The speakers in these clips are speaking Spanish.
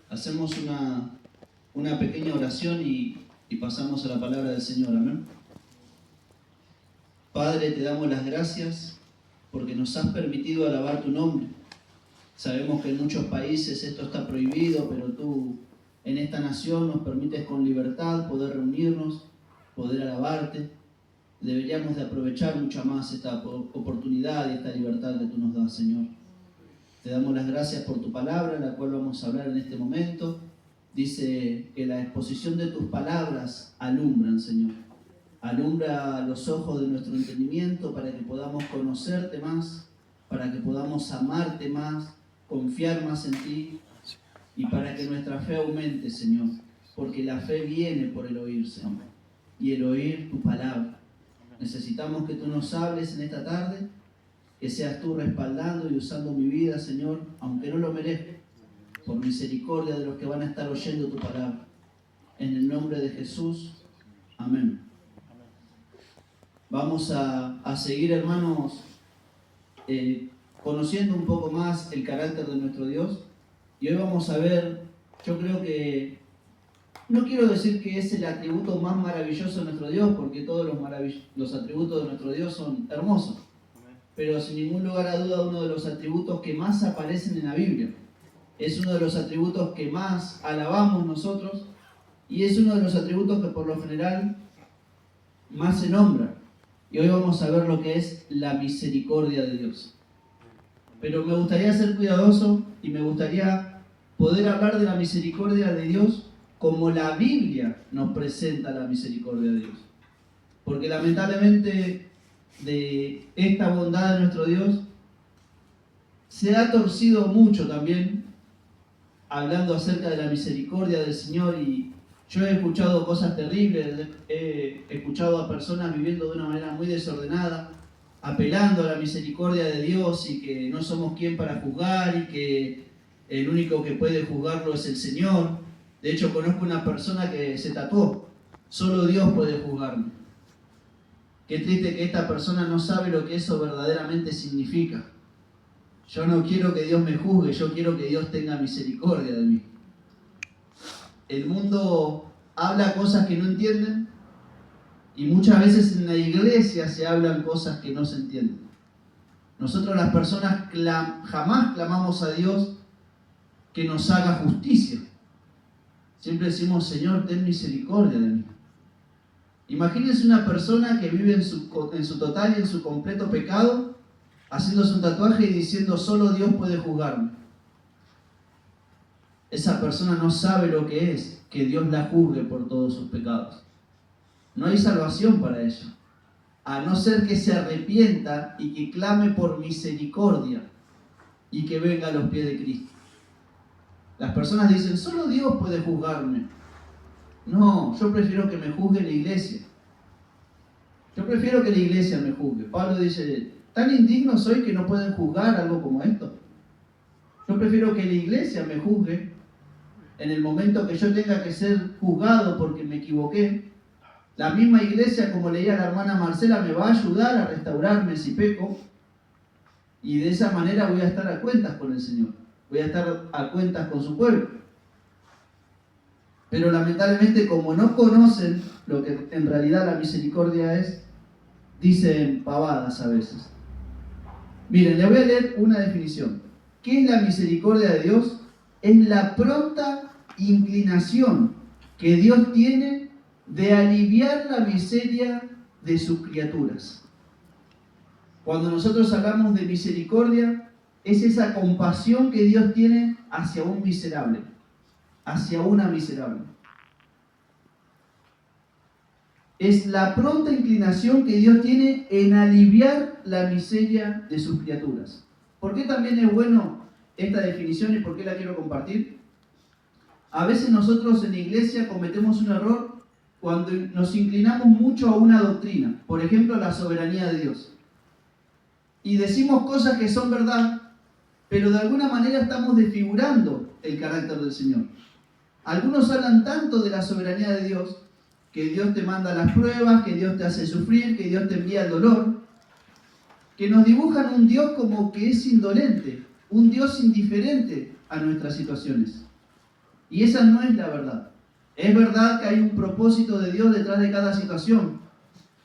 Hacemos una pequeña oración y pasamos a la palabra del Señor. Amén. Padre, te damos las gracias porque nos has permitido alabar tu nombre. Sabemos que en muchos países esto está prohibido, pero tú en esta nación nos permites con libertad poder reunirnos, poder alabarte. Deberíamos de aprovechar mucho más esta oportunidad y esta libertad que tú nos das, Señor. Te damos las gracias por tu palabra, la cual vamos a hablar en este momento. Dice que la exposición de tus palabras alumbran, Señor. Alumbra los ojos de nuestro entendimiento para que podamos conocerte más, para que podamos amarte más, confiar más en ti y para que nuestra fe aumente, Señor. Porque la fe viene por el oír, Señor, y el oír tu palabra. Necesitamos que tú nos hables en esta tarde, que seas tú respaldando y usando mi vida, Señor, aunque no lo merezca, por misericordia de los que van a estar oyendo tu palabra. En el nombre de Jesús, amén. Vamos a seguir, hermanos, conociendo un poco más el carácter de nuestro Dios. Y hoy vamos a ver, yo creo que, no quiero decir que es el atributo más maravilloso de nuestro Dios, porque todos los atributos de nuestro Dios son hermosos. Pero sin ningún lugar a duda uno de los atributos que más aparecen en la Biblia. Es uno de los atributos que más alabamos nosotros y es uno de los atributos que por lo general más se nombra. Y hoy vamos a ver lo que es la misericordia de Dios. Pero me gustaría ser cuidadoso y me gustaría poder hablar de la misericordia de Dios como la Biblia nos presenta la misericordia de Dios. Porque lamentablemente de esta bondad de nuestro Dios se ha torcido mucho también hablando acerca de la misericordia del Señor, y yo he escuchado cosas terribles, he escuchado a personas viviendo de una manera muy desordenada, apelando a la misericordia de Dios y que no somos quien para juzgar y que el único que puede juzgarlo es el Señor. De hecho, conozco una persona que se tatuó: solo Dios puede juzgarme. Qué triste que esta persona no sabe lo que eso verdaderamente significa. Yo no quiero que Dios me juzgue, yo quiero que Dios tenga misericordia de mí. El mundo habla cosas que no entienden y muchas veces en la iglesia se hablan cosas que no se entienden. Nosotros las personas jamás clamamos a Dios que nos haga justicia. Siempre decimos: Señor, ten misericordia de mí. Imagínense una persona que vive en su total y en su completo pecado, haciéndose un tatuaje y diciendo: solo Dios puede juzgarme. Esa persona no sabe lo que es que Dios la juzgue por todos sus pecados. No hay salvación para ella, a no ser que se arrepienta y que clame por misericordia y que venga a los pies de Cristo. Las personas dicen: solo Dios puede juzgarme. No, yo prefiero que me juzgue la iglesia. Yo prefiero que la iglesia me juzgue. Pablo dice: tan indigno soy que no pueden juzgar algo como esto. Yo prefiero que la iglesia me juzgue en el momento que yo tenga que ser juzgado porque me equivoqué. La misma iglesia, como leía la hermana Marcela, me va a ayudar a restaurarme si peco. Y de esa manera voy a estar a cuentas con el Señor. Voy a estar a cuentas con su pueblo. Pero lamentablemente, como no conocen lo que en realidad la misericordia es, dicen pavadas a veces. Miren, les voy a leer una definición. ¿Qué es la misericordia de Dios? Es la pronta inclinación que Dios tiene de aliviar la miseria de sus criaturas. Cuando nosotros hablamos de misericordia, es esa compasión que Dios tiene hacia un miserable, hacia una miserable. Es la pronta inclinación que Dios tiene en aliviar la miseria de sus criaturas. ¿Por qué también es bueno esta definición y por qué la quiero compartir? A veces nosotros en la iglesia cometemos un error cuando nos inclinamos mucho a una doctrina, por ejemplo, la soberanía de Dios. Y decimos cosas que son verdad, pero de alguna manera estamos desfigurando el carácter del Señor. Algunos hablan tanto de la soberanía de Dios, que Dios te manda las pruebas, que Dios te hace sufrir, que Dios te envía el dolor, que nos dibujan un Dios como que es indolente, un Dios indiferente a nuestras situaciones. Y esa no es la verdad. Es verdad que hay un propósito de Dios detrás de cada situación,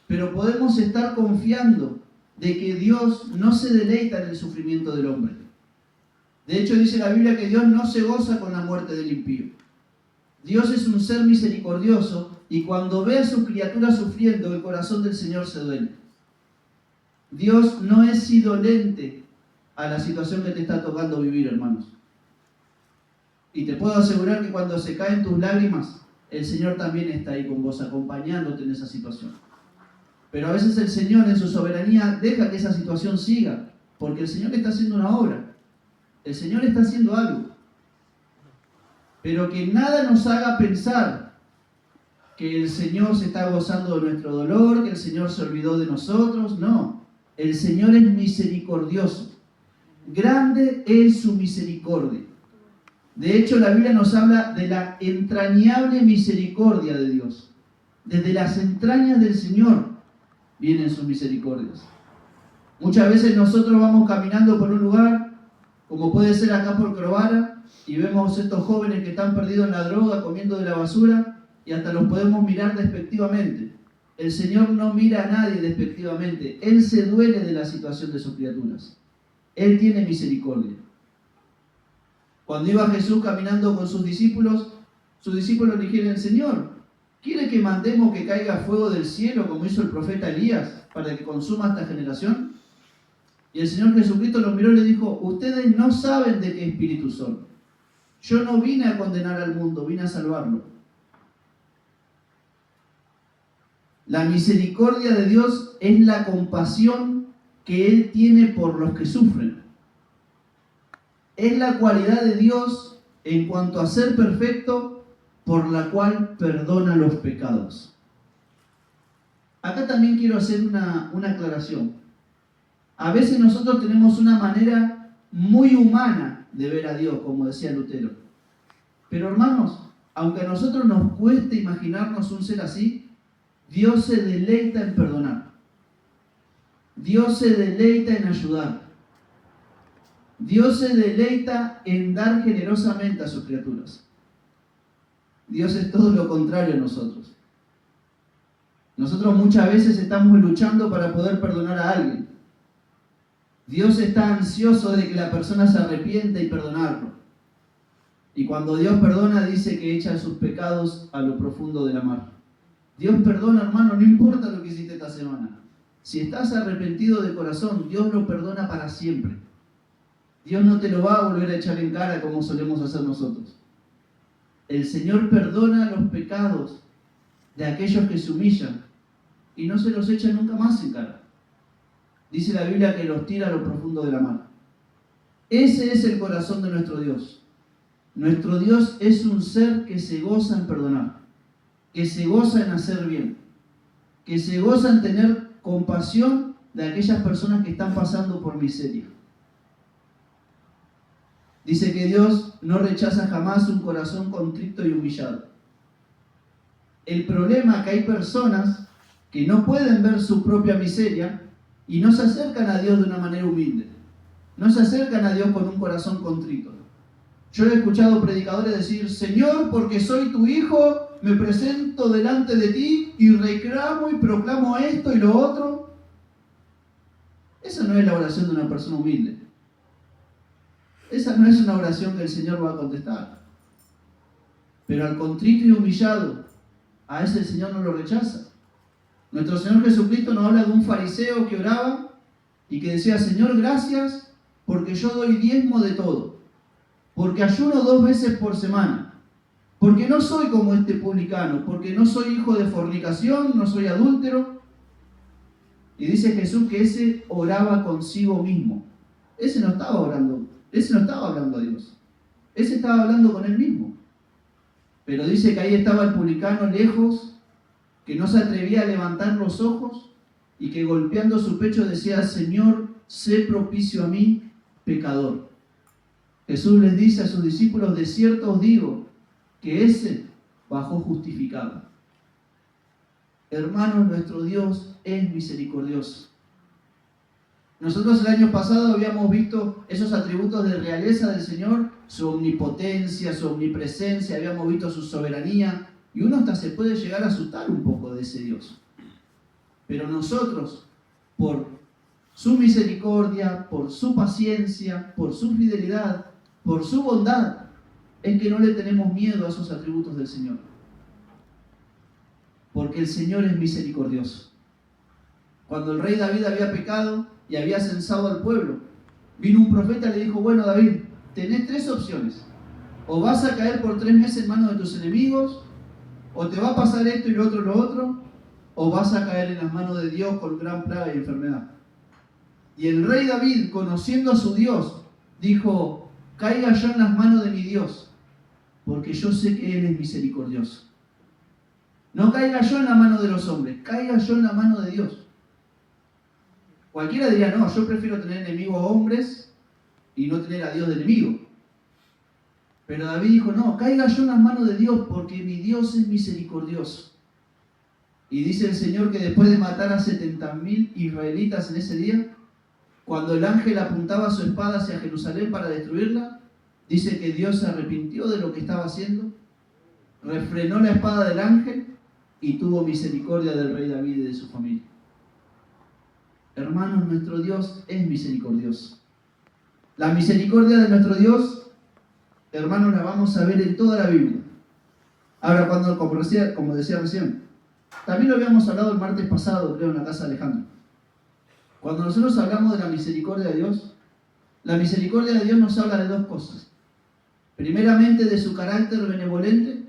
pero podemos estar confiando de que Dios no se deleita en el sufrimiento del hombre. De hecho, dice la Biblia que Dios no se goza con la muerte del impío. Dios es un ser misericordioso y cuando ve a sus criaturas sufriendo, el corazón del Señor se duele. Dios no es indolente a la situación que te está tocando vivir, hermanos. Y te puedo asegurar que cuando se caen tus lágrimas, el Señor también está ahí con vos, acompañándote en esa situación. Pero a veces el Señor en su soberanía deja que esa situación siga, porque el Señor está haciendo una obra. El Señor está haciendo algo. Pero que nada nos haga pensar que el Señor se está gozando de nuestro dolor, que el Señor se olvidó de nosotros. No, el Señor es misericordioso. Grande es su misericordia. De hecho, la Biblia nos habla de la entrañable misericordia de Dios. Desde las entrañas del Señor vienen sus misericordias. Muchas veces nosotros vamos caminando por un lugar, como puede ser acá por Crovara, y vemos estos jóvenes que están perdidos en la droga, comiendo de la basura, y hasta los podemos mirar despectivamente. El Señor no mira a nadie despectivamente. Él se duele de la situación de sus criaturas. Él tiene misericordia. Cuando iba Jesús caminando con sus discípulos le dijeron: Señor, ¿quiere que mandemos que caiga fuego del cielo como hizo el profeta Elías para que consuma esta generación? Y el Señor Jesucristo los miró y le dijo: ustedes no saben de qué espíritu son. Yo no vine a condenar al mundo, vine a salvarlo. La misericordia de Dios es la compasión que Él tiene por los que sufren. Es la cualidad de Dios en cuanto a ser perfecto, por la cual perdona los pecados. Acá también quiero hacer una aclaración. A veces nosotros tenemos una manera muy humana de ver a Dios, como decía Lutero. Pero hermanos, aunque a nosotros nos cueste imaginarnos un ser así, Dios se deleita en perdonar. Dios se deleita en ayudar. Dios se deleita en dar generosamente a sus criaturas. Dios es todo lo contrario a nosotros. Nosotros muchas veces estamos luchando para poder perdonar a alguien. Dios está ansioso de que la persona se arrepienta y perdonarlo. Y cuando Dios perdona, dice que echa sus pecados a lo profundo de la mar. Dios perdona, hermano, no importa lo que hiciste esta semana. Si estás arrepentido de corazón, Dios lo perdona para siempre. Dios no te lo va a volver a echar en cara como solemos hacer nosotros. El Señor perdona los pecados de aquellos que se humillan y no se los echa nunca más en cara. Dice la Biblia que los tira a lo profundo de la mar. Ese es el corazón de nuestro Dios. Nuestro Dios es un ser que se goza en perdonar, que se goza en hacer bien, que se goza en tener compasión de aquellas personas que están pasando por miseria. Dice que Dios no rechaza jamás un corazón contrito y humillado. El problema es que hay personas que no pueden ver su propia miseria y no se acercan a Dios de una manera humilde. No se acercan a Dios con un corazón contrito. Yo he escuchado predicadores decir: Señor, porque soy tu hijo, me presento delante de ti y reclamo y proclamo esto y lo otro. Esa no es la oración de una persona humilde. Esa no es una oración que el Señor va a contestar. Pero al contrito y humillado, a ese el Señor no lo rechaza. Nuestro Señor Jesucristo nos habla de un fariseo que oraba y que decía: Señor, gracias porque yo doy diezmo de todo, porque ayuno 2 veces por semana, porque no soy como este publicano, porque no soy hijo de fornicación, no soy adúltero. Y dice Jesús que ese oraba consigo mismo. Ese no estaba orando, ese no estaba hablando a Dios, ese estaba hablando con él mismo. Pero dice que ahí estaba el publicano lejos, que no se atrevía a levantar los ojos y que golpeando su pecho decía: Señor, sé propicio a mí, pecador. Jesús les dice a sus discípulos: de cierto os digo que ese bajó justificado. Hermanos, nuestro Dios es misericordioso. Nosotros el año pasado habíamos visto esos atributos de realeza del Señor, su omnipotencia, su omnipresencia, habíamos visto su soberanía, y uno hasta se puede llegar a asustar un poco de ese Dios. Pero nosotros, por su misericordia, por su paciencia, por su fidelidad, por su bondad, es que no le tenemos miedo a esos atributos del Señor. Porque el Señor es misericordioso. Cuando el rey David había pecado y había censado al pueblo, vino un profeta y le dijo: bueno, David, tenés 3 opciones. O vas a caer por 3 meses en manos de tus enemigos, o te va a pasar esto y lo otro, o vas a caer en las manos de Dios con gran plaga y enfermedad. Y el rey David, conociendo a su Dios, dijo: caiga yo en las manos de mi Dios, porque yo sé que Él es misericordioso. No caiga yo en la mano de los hombres, caiga yo en la mano de Dios. Cualquiera diría: no, yo prefiero tener enemigos hombres y no tener a Dios de enemigo. Pero David dijo: no, caiga yo en las manos de Dios, porque mi Dios es misericordioso. Y dice el Señor que después de matar a 70.000 israelitas en ese día, cuando el ángel apuntaba su espada hacia Jerusalén para destruirla, dice que Dios se arrepintió de lo que estaba haciendo, refrenó la espada del ángel y tuvo misericordia del rey David y de su familia. Hermanos, nuestro Dios es misericordioso. La misericordia de nuestro Dios, hermanos, la vamos a ver en toda la Biblia. Ahora, como decía recién, también lo habíamos hablado el martes pasado, creo, en la casa de Alejandro. Cuando nosotros hablamos de la misericordia de Dios, la misericordia de Dios nos habla de 2 cosas. Primeramente, de su carácter benevolente,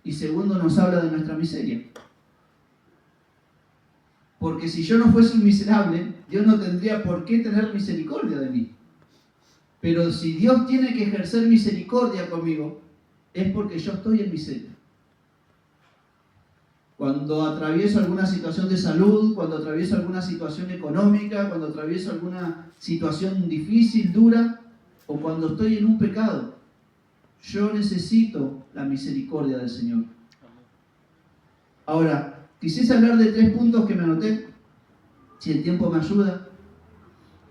y segundo, nos habla de nuestra miseria. Porque si yo no fuese un miserable, Dios no tendría por qué tener misericordia de mí. Pero si Dios tiene que ejercer misericordia conmigo, es porque yo estoy en miseria. Cuando atravieso alguna situación de salud, cuando atravieso alguna situación económica, cuando atravieso alguna situación difícil, dura, o cuando estoy en un pecado, yo necesito la misericordia del Señor. Ahora, quisiese hablar de 3 puntos que me anoté, si el tiempo me ayuda,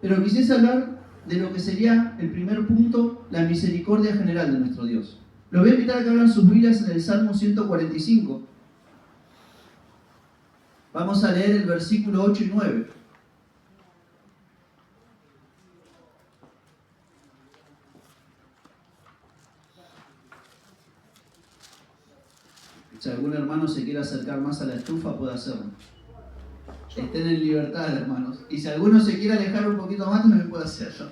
pero quisiese hablar de lo que sería el primer punto, la misericordia general de nuestro Dios. Los voy a invitar a que abran sus Biblias en el Salmo 145. Vamos a leer el versículo 8 y 9. Si algún hermano se quiere acercar más a la estufa, puede hacerlo. Estén en libertad, hermanos. Y si alguno se quiere alejar un poquito más, también puede hacerlo.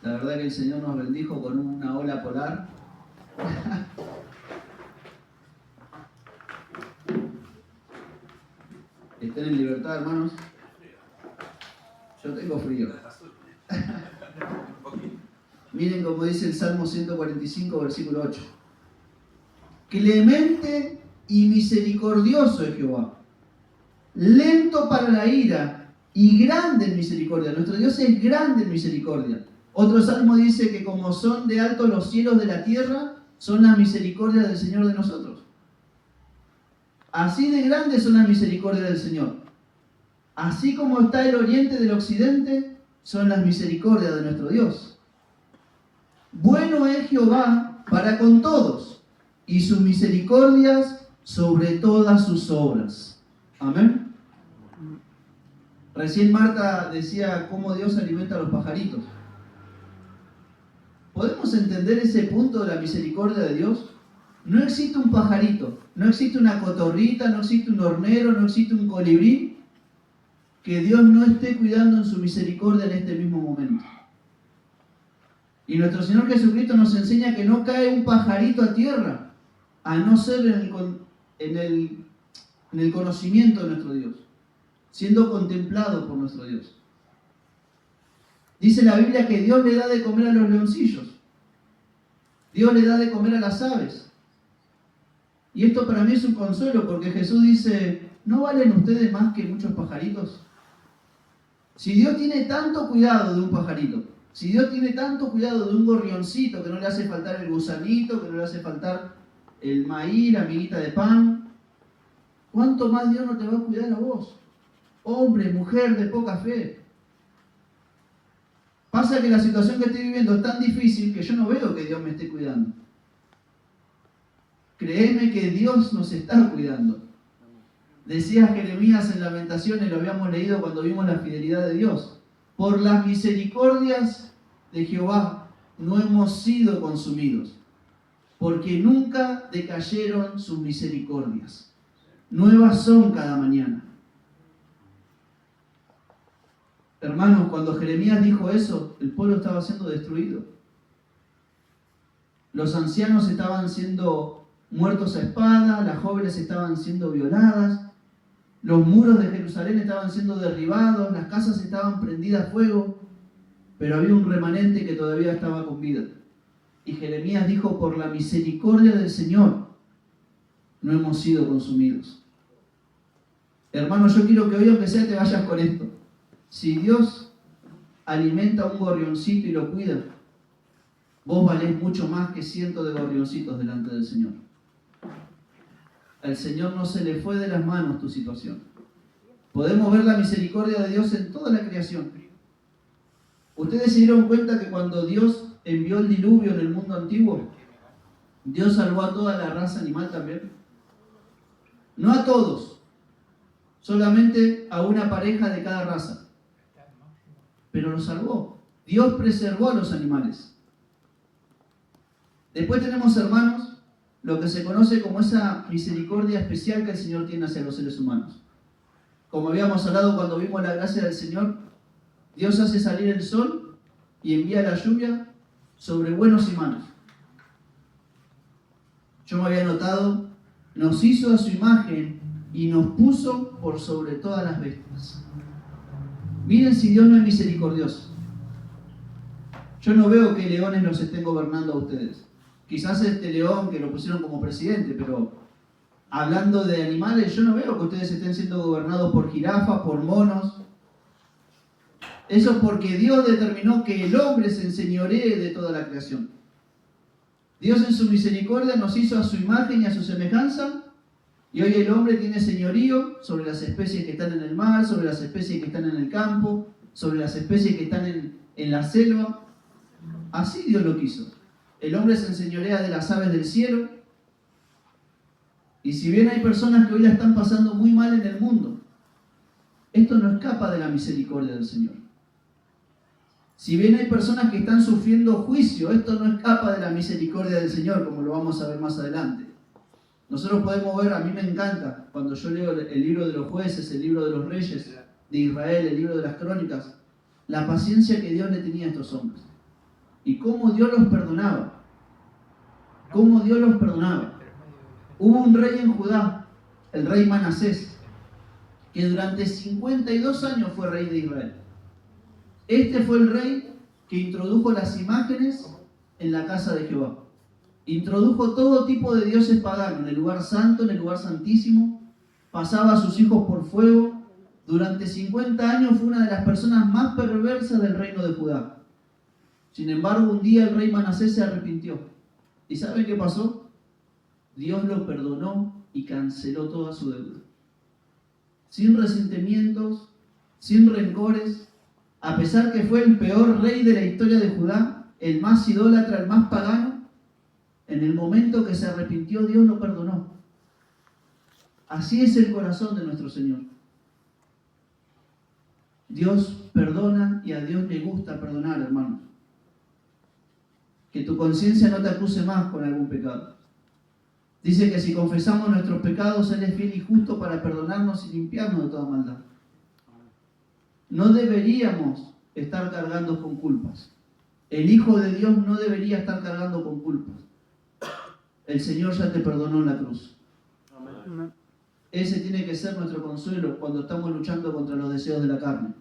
La verdad que el Señor nos bendijo con una ola polar. Estén en libertad, hermanos. Yo tengo frío. Miren como dice el Salmo 145, versículo 8. Clemente y misericordioso es Jehová, lento para la ira y grande en misericordia. Nuestro Dios es grande en misericordia. Otro salmo dice que como son de alto los cielos de la tierra, son las misericordias del Señor de nosotros. Así de grandes son las misericordias del Señor. Así como está el oriente del occidente, son las misericordias de nuestro Dios. Bueno es Jehová para con todos, y sus misericordias sobre todas sus obras. Amén. Recién Marta decía cómo Dios alimenta a los pajaritos. ¿Podemos entender ese punto de la misericordia de Dios? No existe un pajarito, no existe una cotorrita, no existe un hornero, no existe un colibrí que Dios no esté cuidando en su misericordia en este mismo momento. Y nuestro Señor Jesucristo nos enseña que no cae un pajarito a tierra, a no ser en el conocimiento de nuestro Dios, siendo contemplado por nuestro Dios. Dice la Biblia que Dios le da de comer a los leoncillos, Dios le da de comer a las aves. Y esto para mí es un consuelo, porque Jesús dice: ¿no valen ustedes más que muchos pajaritos? Si Dios tiene tanto cuidado de un pajarito, si Dios tiene tanto cuidado de un gorrioncito, que no le hace faltar el gusanito, que no le hace faltar el maíz, la miguita de pan, ¿cuánto más Dios no te va a cuidar a vos? hombre, mujer de poca fe. Pasa que la situación que estoy viviendo es tan difícil que yo no veo que Dios me esté cuidando. Créeme que Dios nos está cuidando. Decía Jeremías en Lamentaciones, lo habíamos leído cuando vimos la fidelidad de Dios. Por las misericordias de Jehová no hemos sido consumidos, porque nunca decayeron sus misericordias. Nuevas son cada mañana. Hermanos, cuando Jeremías dijo eso, el pueblo estaba siendo destruido. Los ancianos estaban siendo muertos a espada, las jóvenes estaban siendo violadas, los muros de Jerusalén estaban siendo derribados, las casas estaban prendidas a fuego, pero había un remanente que todavía estaba con vida. Y Jeremías dijo, por la misericordia del Señor no hemos sido consumidos. Hermano, yo quiero que hoy, aunque sea, te vayas con esto. Si Dios alimenta a un gorrioncito y lo cuida, vos valés mucho más que cientos de gorrioncitos delante del Señor. Al Señor no se le fue de las manos tu situación. Podemos ver la misericordia de Dios en toda la creación. Ustedes se dieron cuenta que cuando Dios envió el diluvio en el mundo antiguo, Dios salvó a toda la raza animal también. No a todos, solamente a una pareja de cada raza. Pero los salvó. Dios preservó a los animales. Después tenemos, hermanos, lo que se conoce como esa misericordia especial que el Señor tiene hacia los seres humanos. Como habíamos hablado cuando vimos la gracia del Señor, Dios hace salir el sol y envía la lluvia sobre buenos y malos. Yo me había notado, nos hizo a su imagen y nos puso por sobre todas las bestias. Miren si Dios no es misericordioso. Yo no veo que leones los estén gobernando a ustedes. Quizás este león que lo pusieron como presidente, pero hablando de animales, yo no veo que ustedes estén siendo gobernados por jirafas, por monos. Eso es porque Dios determinó que el hombre se enseñoree de toda la creación. Dios en su misericordia nos hizo a su imagen y a su semejanza, y hoy el hombre tiene señorío sobre las especies que están en el mar, sobre las especies que están en el campo, sobre las especies que están en la selva. Así Dios lo quiso. El hombre se enseñorea de las aves del cielo. Y si bien hay personas que hoy la están pasando muy mal en el mundo, esto no escapa de la misericordia del Señor. Si bien hay personas que están sufriendo juicio, esto no escapa de la misericordia del Señor, como lo vamos a ver más adelante. Nosotros podemos ver, a mí me encanta, cuando yo leo el libro de los jueces, el libro de los reyes de Israel, el libro de las crónicas, la paciencia que Dios le tenía a estos hombres. Y cómo Dios los perdonaba. Cómo Dios los perdonaba. Hubo un rey en Judá, el rey Manasés, que durante 52 años fue rey de Israel. Este fue el rey que introdujo las imágenes en la casa de Jehová. Introdujo todo tipo de dioses paganos en el lugar santo, en el lugar santísimo. Pasaba a sus hijos por fuego. Durante 50 años fue una de las personas más perversas del reino de Judá. Sin embargo, un día el rey Manasés se arrepintió. ¿Y saben qué pasó? Dios lo perdonó y canceló toda su deuda. Sin resentimientos, sin rencores, a pesar que fue el peor rey de la historia de Judá, el más idólatra, el más pagano, en el momento que se arrepintió, Dios lo perdonó. Así es el corazón de nuestro Señor. Dios perdona y a Dios le gusta perdonar, hermanos. Que tu conciencia no te acuse más con algún pecado. Dice que si confesamos nuestros pecados, Él es fiel y justo para perdonarnos y limpiarnos de toda maldad. No deberíamos estar cargando con culpas. El Hijo de Dios no debería estar cargando con culpas. El Señor ya te perdonó en la cruz. Amén. Ese tiene que ser nuestro consuelo cuando estamos luchando contra los deseos de la carne.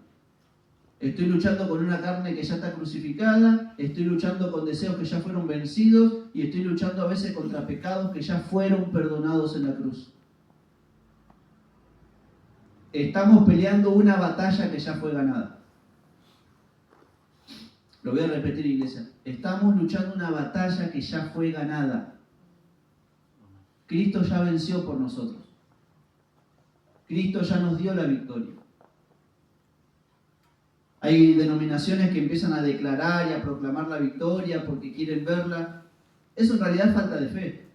Estoy luchando con una carne que ya está crucificada, estoy luchando con deseos que ya fueron vencidos y estoy luchando a veces contra pecados que ya fueron perdonados en la cruz. Estamos peleando una batalla que ya fue ganada. Lo voy a repetir, iglesia. Estamos luchando una batalla que ya fue ganada. Cristo ya venció por nosotros. Cristo ya nos dio la victoria. Hay denominaciones que empiezan a declarar y a proclamar la victoria porque quieren verla. Eso en realidad es falta de fe.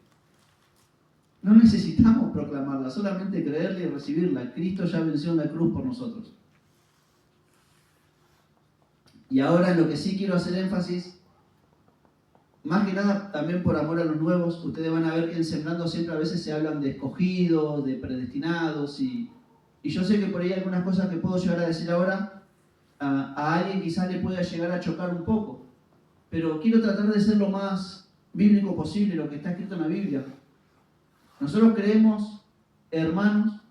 No necesitamos proclamarla, solamente creerla y recibirla. Cristo ya venció en la cruz por nosotros. Y ahora en lo que sí quiero hacer énfasis, más que nada también por amor a los nuevos, ustedes van a ver que en Sembrando siempre a veces se hablan de escogidos, de predestinados, y yo sé que por ahí algunas cosas que puedo llegar a decir ahora, a alguien quizás le pueda llegar a chocar un poco, pero quiero tratar de ser lo más bíblico posible, lo que está escrito en la Biblia. Nosotros creemos, hermanos,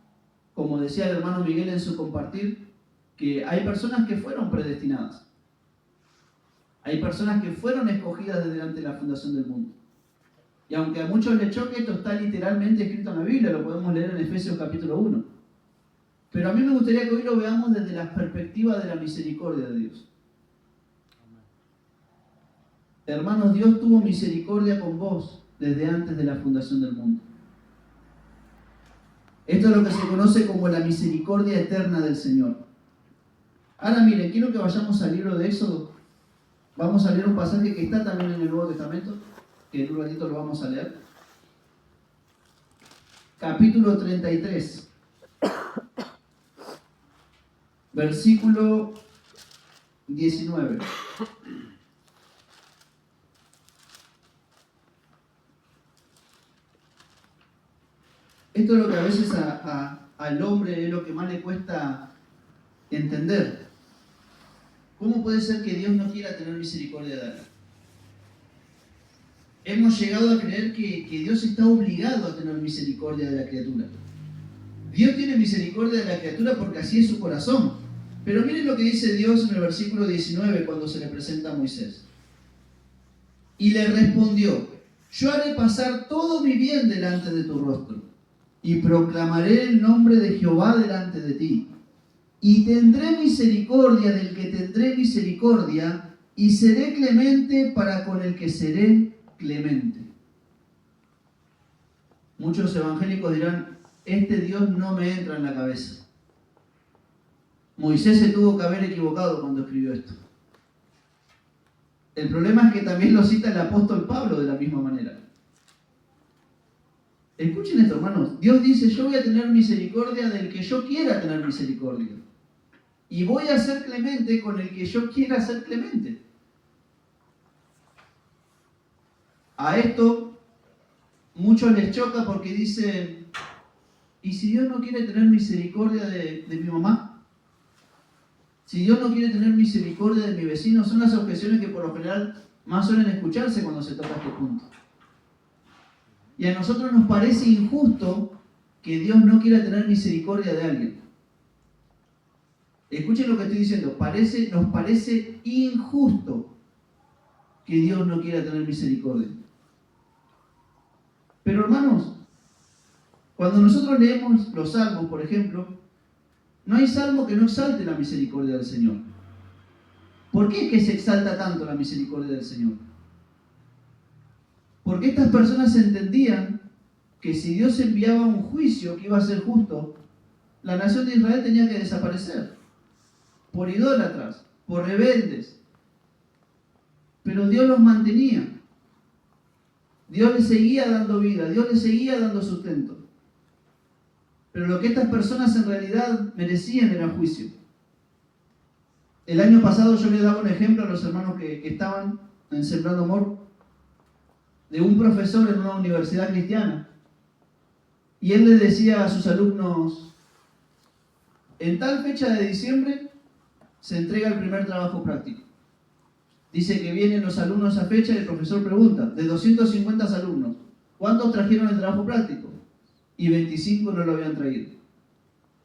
como decía el hermano Miguel en su compartir, que hay personas que fueron predestinadas. Hay personas que fueron escogidas desde antes de la fundación del mundo. Y aunque a muchos les choque, esto está literalmente escrito en la Biblia, lo podemos leer en Efesios capítulo 1. Pero a mí me gustaría que hoy lo veamos desde la perspectiva de la misericordia de Dios. Hermanos, Dios tuvo misericordia con vos desde antes de la fundación del mundo. Esto es lo que se conoce como la misericordia eterna del Señor. Ahora miren, quiero que vayamos al libro de Éxodo. Vamos a leer un pasaje que está también en el Nuevo Testamento, que en un ratito lo vamos a leer. Capítulo 33. Versículo 19. Esto es lo que a veces al hombre es lo que más le cuesta entender. ¿Cómo puede ser que Dios no quiera tener misericordia de alguien? Hemos llegado a creer que Dios está obligado a tener misericordia de la criatura. Dios tiene misericordia de la criatura porque así es su corazón. Pero miren lo que dice Dios en el versículo 19 cuando se le presenta a Moisés. Y le respondió: yo haré pasar todo mi bien delante de tu rostro, y proclamaré el nombre de Jehová delante de ti. Y tendré misericordia del que tendré misericordia, y seré clemente para con el que seré clemente. Muchos evangélicos dirán: este Dios no me entra en la cabeza. Moisés se tuvo que haber equivocado cuando escribió esto. El problema es que también lo cita el apóstol Pablo de la misma manera. Escuchen esto, hermanos. Dios dice: yo voy a tener misericordia del que yo quiera tener misericordia. Y voy a ser clemente con el que yo quiera ser clemente. A esto muchos les choca porque dicen: ¿y si Dios no quiere tener misericordia de mi mamá? Si Dios no quiere tener misericordia de mi vecino. Son las objeciones que por lo general más suelen escucharse cuando se toca este punto. Y a nosotros nos parece injusto que Dios no quiera tener misericordia de alguien. Escuchen lo que estoy diciendo. Nos parece injusto que Dios no quiera tener misericordia. Pero hermanos, cuando nosotros leemos los salmos, por ejemplo, no hay salmo que no exalte la misericordia del Señor. ¿Por qué es que se exalta tanto la misericordia del Señor? Porque estas personas entendían que si Dios enviaba un juicio que iba a ser justo, la nación de Israel tenía que desaparecer. Por idólatras, por rebeldes. Pero Dios los mantenía. Dios les seguía dando vida, Dios les seguía dando sustento. Pero lo que estas personas en realidad merecían era juicio. El año pasado yo les daba un ejemplo a los hermanos que estaban en Sembrando Amor, de un profesor en una universidad cristiana. Y él les decía a sus alumnos: en tal fecha de diciembre se entrega el primer trabajo práctico. Dice que vienen los alumnos a fecha y el profesor pregunta: de 250 alumnos, ¿cuántos trajeron el trabajo práctico? Y 25 no lo habían traído.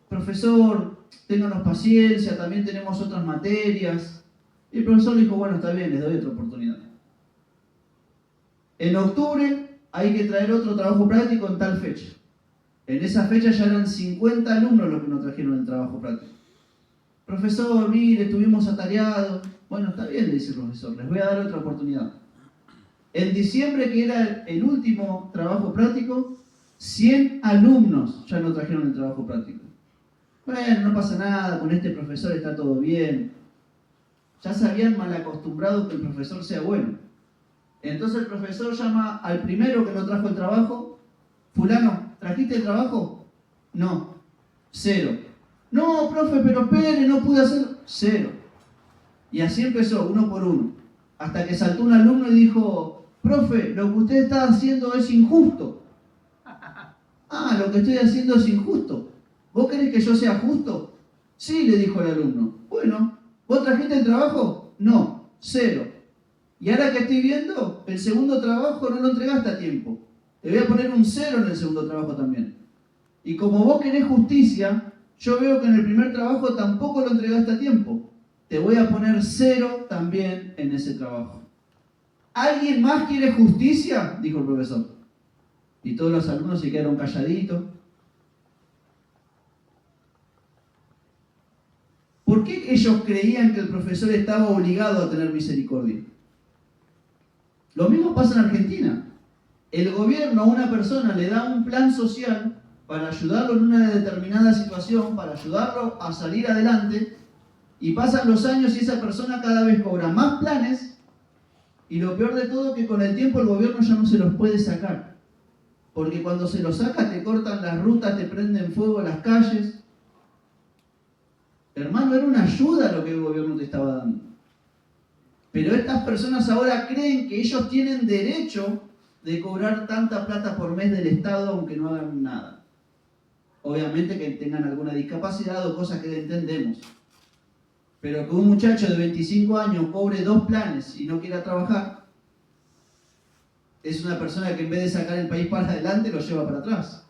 Profesor, ténganos paciencia, también tenemos otras materias. Y el profesor dijo: bueno, está bien, les doy otra oportunidad. En octubre hay que traer otro trabajo práctico en tal fecha. En esa fecha ya eran 50 alumnos los que no trajeron el trabajo práctico. Profesor, mire, estuvimos atareados. Bueno, está bien, le dice el profesor, les voy a dar otra oportunidad. En diciembre, que era el último trabajo práctico, 100 alumnos ya no trajeron el trabajo práctico. Bueno, no pasa nada, con este profesor está todo bien. Ya se habían mal acostumbrado que el profesor sea bueno. Entonces el profesor llama al primero que no trajo el trabajo. Fulano, ¿trajiste el trabajo? No. 0. No, profe, pero espere, no pude hacer. 0. Y así empezó, uno por uno. Hasta que saltó un alumno y dijo, profe, lo que usted está haciendo es injusto. Ah, lo que estoy haciendo es injusto. ¿Vos querés que yo sea justo? Sí, le dijo el alumno. Bueno, ¿vos trajiste el trabajo? No, 0. Y ahora que estoy viendo, el segundo trabajo no lo entregaste a tiempo. Te voy a poner un 0 en el segundo trabajo también. Y como vos querés justicia, yo veo que en el primer trabajo tampoco lo entregaste a tiempo. Te voy a poner 0 también en ese trabajo. ¿Alguien más quiere justicia? Dijo el profesor. Y todos los alumnos se quedaron calladitos. ¿Por qué ellos creían que el profesor estaba obligado a tener misericordia? Lo mismo pasa en Argentina. El gobierno a una persona le da un plan social para ayudarlo en una determinada situación, para ayudarlo a salir adelante, y pasan los años y esa persona cada vez cobra más planes, y lo peor de todo es que con el tiempo el gobierno ya no se los puede sacar. Porque cuando se los saca te cortan las rutas, te prenden fuego las calles. Hermano, era una ayuda lo que el gobierno te estaba dando. Pero estas personas ahora creen que ellos tienen derecho de cobrar tanta plata por mes del Estado aunque no hagan nada. Obviamente que tengan alguna discapacidad o cosas que entendemos. Pero que un muchacho de 25 años cobre 2 planes y no quiera trabajar, es una persona que en vez de sacar el país para adelante lo lleva para atrás.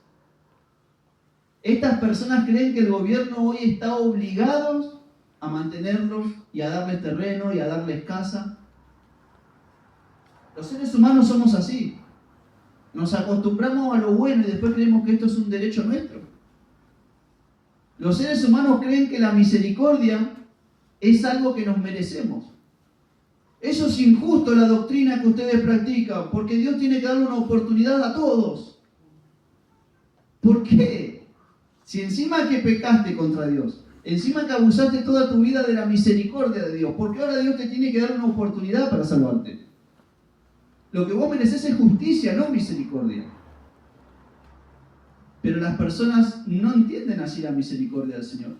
Estas personas creen que el gobierno hoy está obligado a mantenerlos y a darles terreno y a darles casa. Los seres humanos somos así. Nos acostumbramos a lo bueno y después creemos que esto es un derecho nuestro. Los seres humanos creen que la misericordia es algo que nos merecemos. Eso es injusto, la doctrina que ustedes practican, porque Dios tiene que darle una oportunidad a todos. ¿Por qué? Si encima que pecaste contra Dios, encima que abusaste toda tu vida de la misericordia de Dios, ¿por qué ahora Dios te tiene que dar una oportunidad para salvarte? Lo que vos mereces es justicia, no misericordia. Pero las personas no entienden así la misericordia del Señor.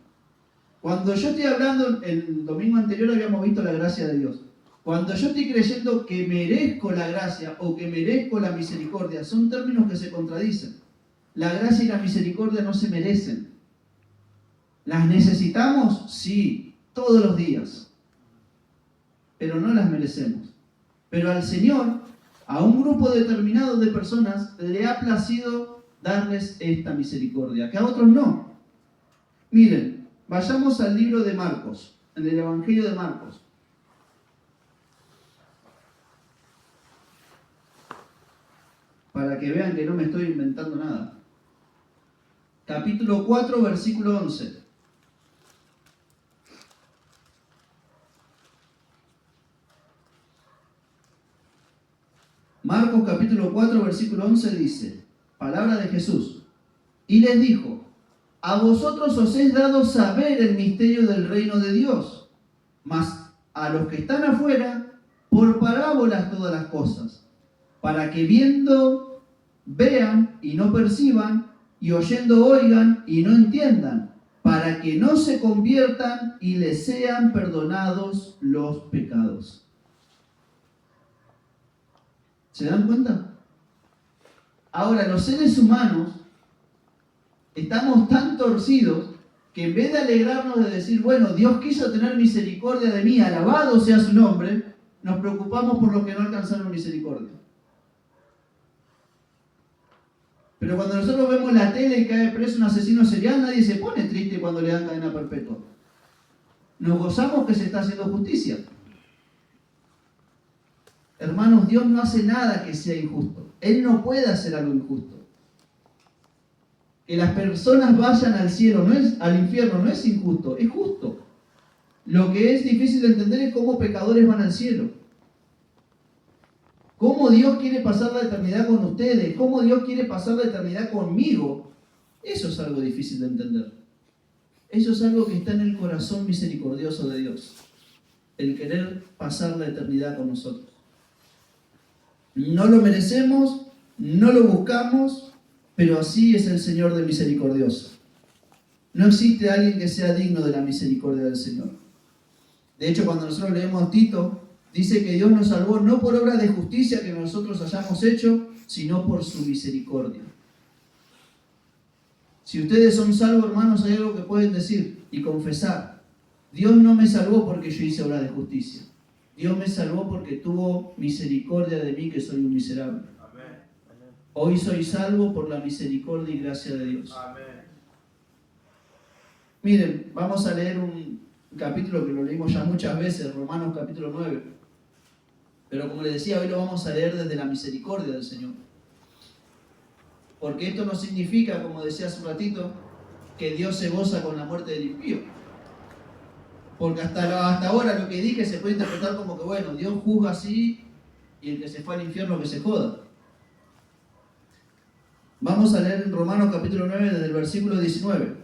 Cuando yo estoy hablando, el domingo anterior habíamos visto la gracia de Dios. Cuando yo estoy creyendo que merezco la gracia o que merezco la misericordia, son términos que se contradicen. La gracia y la misericordia no se merecen. ¿Las necesitamos? Sí, todos los días. Pero no las merecemos. Pero al Señor, a un grupo determinado de personas, le ha placido darles esta misericordia, que a otros no. Miren, vayamos al libro de Marcos, en el Evangelio de Marcos. Para que vean que no me estoy inventando nada. Capítulo 4, versículo 11. Marcos capítulo 4, versículo 11 dice, palabra de Jesús, y les dijo, a vosotros os es dado saber el misterio del reino de Dios, mas a los que están afuera, por parábolas todas las cosas, para que viendo vean y no perciban, y oyendo oigan y no entiendan, para que no se conviertan y les sean perdonados los pecados. ¿Se dan cuenta? Ahora, los seres humanos estamos tan torcidos que en vez de alegrarnos de decir, bueno, Dios quiso tener misericordia de mí, alabado sea su nombre, nos preocupamos por los que no alcanzaron misericordia. Pero cuando nosotros vemos la tele y cae preso un asesino serial, nadie se pone triste cuando le dan cadena perpetua. Nos gozamos que se está haciendo justicia. Hermanos, Dios no hace nada que sea injusto. Él no puede hacer algo injusto. Que las personas vayan al cielo, al infierno, no es injusto, es justo. Lo que es difícil de entender es cómo pecadores van al cielo. Cómo Dios quiere pasar la eternidad con ustedes, cómo Dios quiere pasar la eternidad conmigo. Eso es algo difícil de entender. Eso es algo que está en el corazón misericordioso de Dios. el querer pasar la eternidad con nosotros. No lo merecemos, no lo buscamos, pero así es el Señor de misericordioso. No existe alguien que sea digno de la misericordia del Señor. De hecho, cuando nosotros leemos Tito, dice que Dios nos salvó no por obra de justicia que nosotros hayamos hecho, sino por su misericordia. Si ustedes son salvos, hermanos, hay algo que pueden decir y confesar. Dios no me salvó porque yo hice obra de justicia. Dios me salvó porque tuvo misericordia de mí, que soy un miserable. Amén. Hoy soy salvo por la misericordia y gracia de Dios. Amén. Miren, vamos a leer un capítulo que lo leímos ya muchas veces, Romanos capítulo 9. Pero como les decía, hoy lo vamos a leer desde la misericordia del Señor. Porque esto no significa, como decía hace un ratito, que Dios se goza con la muerte del impío. Porque hasta ahora lo que dije se puede interpretar como que, bueno, Dios juzga así y el que se fue al infierno que se joda. Vamos a leer en Romanos capítulo 9 desde el versículo 19.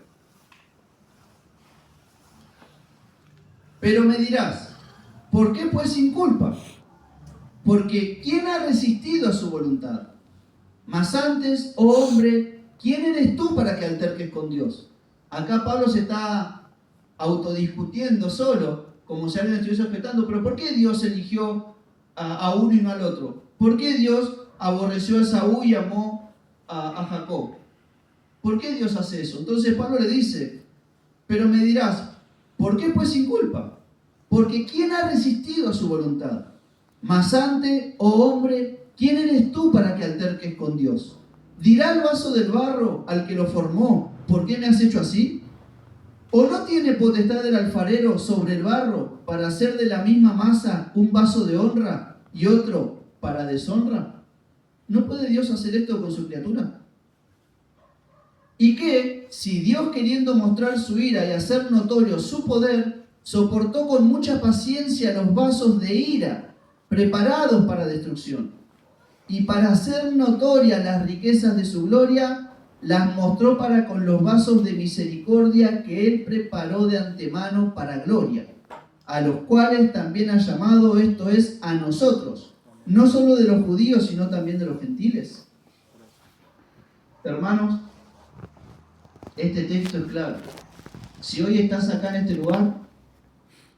Pero me dirás, ¿por qué pues sin culpa? Porque ¿quién ha resistido a su voluntad? Mas antes, oh hombre, ¿quién eres tú para que alterques con Dios? Acá Pablo se está autodiscutiendo solo, como si alguien estuviese objetando, pero ¿por qué Dios eligió a uno y no al otro? ¿Por qué Dios aborreció a Esaú y amó a Jacob? ¿Por qué Dios hace eso? Entonces Pablo le dice, pero me dirás, ¿por qué pues sin culpa? Porque ¿quién ha resistido a su voluntad? Mas antes, oh hombre, ¿quién eres tú para que alterques con Dios? ¿Dirá el vaso del barro al que lo formó, ¿por qué me has hecho así? ¿O no tiene potestad el alfarero sobre el barro para hacer de la misma masa un vaso de honra y otro para deshonra? ¿No puede Dios hacer esto con su criatura? ¿Y qué, si Dios, queriendo mostrar su ira y hacer notorio su poder, soportó con mucha paciencia los vasos de ira preparados para destrucción, y para hacer notorias las riquezas de su gloria, las mostró para con los vasos de misericordia que él preparó de antemano para gloria, a los cuales también ha llamado, esto es, a nosotros, no solo de los judíos, sino también de los gentiles? Hermanos, este texto es claro. Si hoy estás acá en este lugar,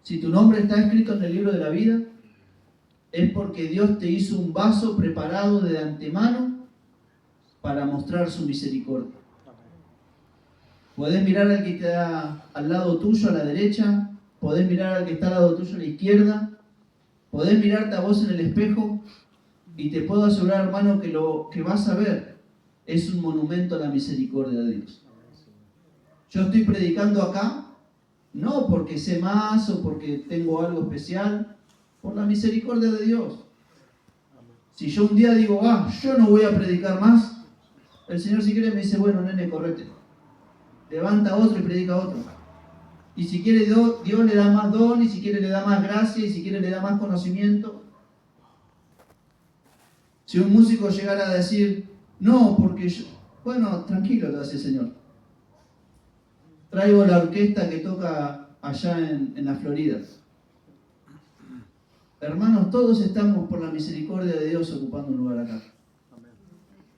si tu nombre está escrito en el libro de la vida, es porque Dios te hizo un vaso preparado de antemano para mostrar su misericordia. Podés mirar al que está al lado tuyo a la derecha, podés mirar al que está al lado tuyo a la izquierda, podés mirarte a vos en el espejo y te puedo asegurar, hermano, que lo que vas a ver es un monumento a la misericordia de Dios. Yo estoy predicando acá, no porque sé más o porque tengo algo especial, por la misericordia de Dios. Si yo un día digo, yo no voy a predicar más, el Señor si quiere me dice, bueno, nene, correte. Levanta otro y predica otro. Y si quiere Dios le da más don, y si quiere le da más gracia, y si quiere le da más conocimiento. Si un músico llegara a decir, no, porque yo, bueno, tranquilo, te hace el Señor. Traigo la orquesta que toca allá en la Florida. Hermanos, todos estamos por la misericordia de Dios ocupando un lugar acá.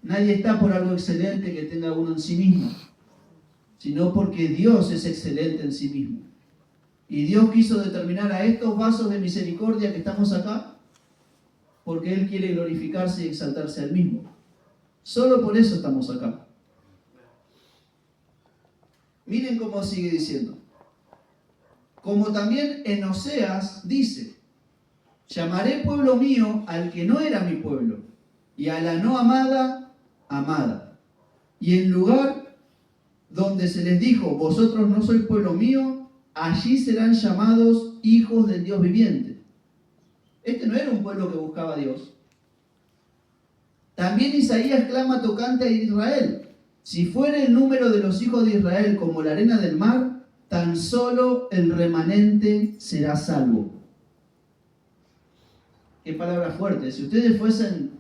Nadie está por algo excelente que tenga uno en sí mismo, sino porque Dios es excelente en sí mismo. Y Dios quiso determinar a estos vasos de misericordia que estamos acá, porque Él quiere glorificarse y exaltarse a Él mismo. Solo por eso estamos acá. Miren cómo sigue diciendo. Como también en Oseas dice, llamaré pueblo mío al que no era mi pueblo, y a la no amada, amada. Y en lugar donde se les dijo, vosotros no sois pueblo mío, allí serán llamados hijos del Dios viviente. Este no era un pueblo que buscaba a Dios. También Isaías clama tocante a Israel. Si fuera el número de los hijos de Israel como la arena del mar, tan solo el remanente será salvo. Qué palabra fuerte. Si ustedes fuesen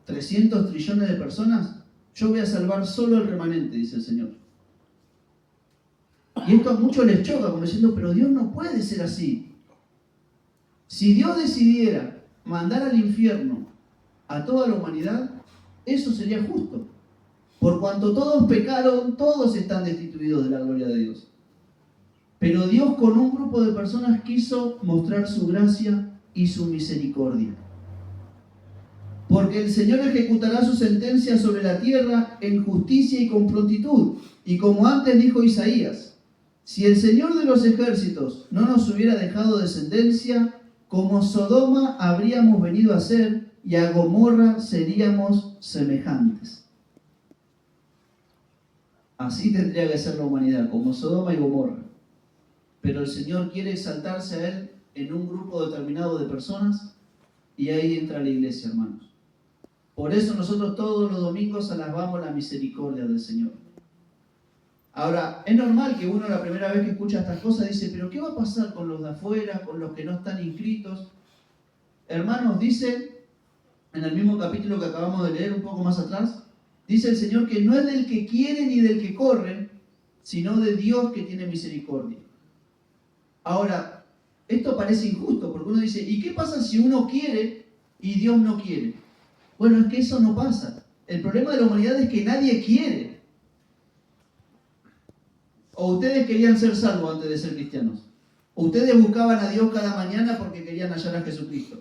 300 trillones de personas, yo voy a salvar solo el remanente, dice el Señor. Y esto a muchos les choca, como diciendo, pero Dios no puede ser así. Si Dios decidiera mandar al infierno a toda la humanidad, eso sería justo. Por cuanto todos pecaron, todos están destituidos de la gloria de Dios. Pero Dios con un grupo de personas quiso mostrar su gracia y su misericordia. Porque el Señor ejecutará su sentencia sobre la tierra en justicia y con prontitud. Y como antes dijo Isaías, si el Señor de los ejércitos no nos hubiera dejado descendencia, como Sodoma habríamos venido a ser, y a Gomorra seríamos semejantes. Así tendría que ser la humanidad, como Sodoma y Gomorra. Pero el Señor quiere exaltarse a Él en un grupo determinado de personas, y ahí entra la iglesia, hermanos. Por eso nosotros todos los domingos alabamos la misericordia del Señor. Ahora, es normal que uno la primera vez que escucha estas cosas dice, pero ¿qué va a pasar con los de afuera, con los que no están inscritos? Hermanos, dice en el mismo capítulo que acabamos de leer un poco más atrás, dice el Señor que no es del que quiere ni del que corre, sino de Dios que tiene misericordia. Ahora, esto parece injusto, porque uno dice, ¿y qué pasa si uno quiere y Dios no quiere? Bueno, es que eso no pasa. El problema de la humanidad es que nadie quiere. ¿O ustedes querían ser salvos antes de ser cristianos? ¿O ustedes buscaban a Dios cada mañana porque querían hallar a Jesucristo?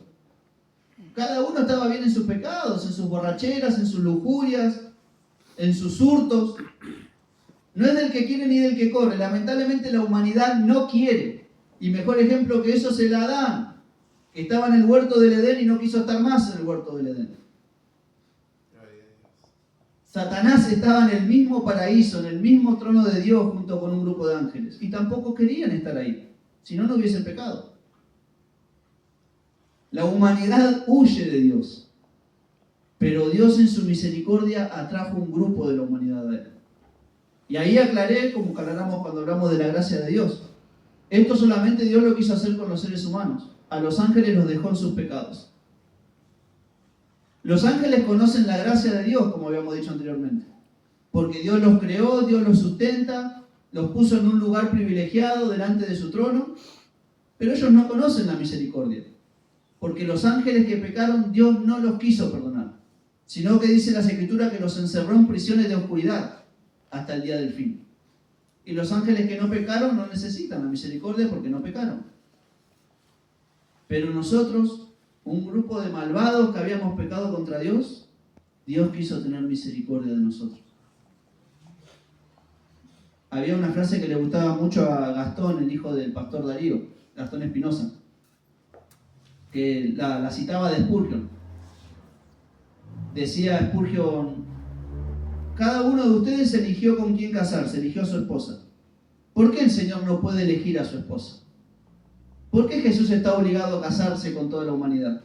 Cada uno estaba bien en sus pecados, en sus borracheras, en sus lujurias, en sus hurtos. No es del que quiere ni del que corre. Lamentablemente la humanidad no quiere. Y mejor ejemplo que eso es el Adán, que estaba en el huerto del Edén y no quiso estar más en el huerto del Edén. Satanás estaba en el mismo paraíso, en el mismo trono de Dios junto con un grupo de ángeles. Y tampoco querían estar ahí, si no, no hubiese pecado. La humanidad huye de Dios, pero Dios en su misericordia atrajo un grupo de la humanidad a Él. Y ahí aclaré, como aclaramos cuando hablamos de la gracia de Dios. Esto solamente Dios lo quiso hacer con los seres humanos. A los ángeles los dejó en sus pecados. Los ángeles conocen la gracia de Dios, como habíamos dicho anteriormente. Porque Dios los creó, Dios los sustenta, los puso en un lugar privilegiado delante de su trono. Pero ellos no conocen la misericordia. Porque los ángeles que pecaron, Dios no los quiso perdonar. Sino que dice las Escrituras que los encerró en prisiones de oscuridad hasta el día del fin. Y los ángeles que no pecaron no necesitan la misericordia porque no pecaron. Pero nosotros, un grupo de malvados que habíamos pecado contra Dios, Dios quiso tener misericordia de nosotros. Había una frase que le gustaba mucho a Gastón, el hijo del pastor Darío, Gastón Espinosa, que la citaba de Spurgeon. Decía Spurgeon, cada uno de ustedes eligió con quién casarse, eligió a su esposa. ¿Por qué el Señor no puede elegir a su esposa? ¿Por qué Jesús está obligado a casarse con toda la humanidad?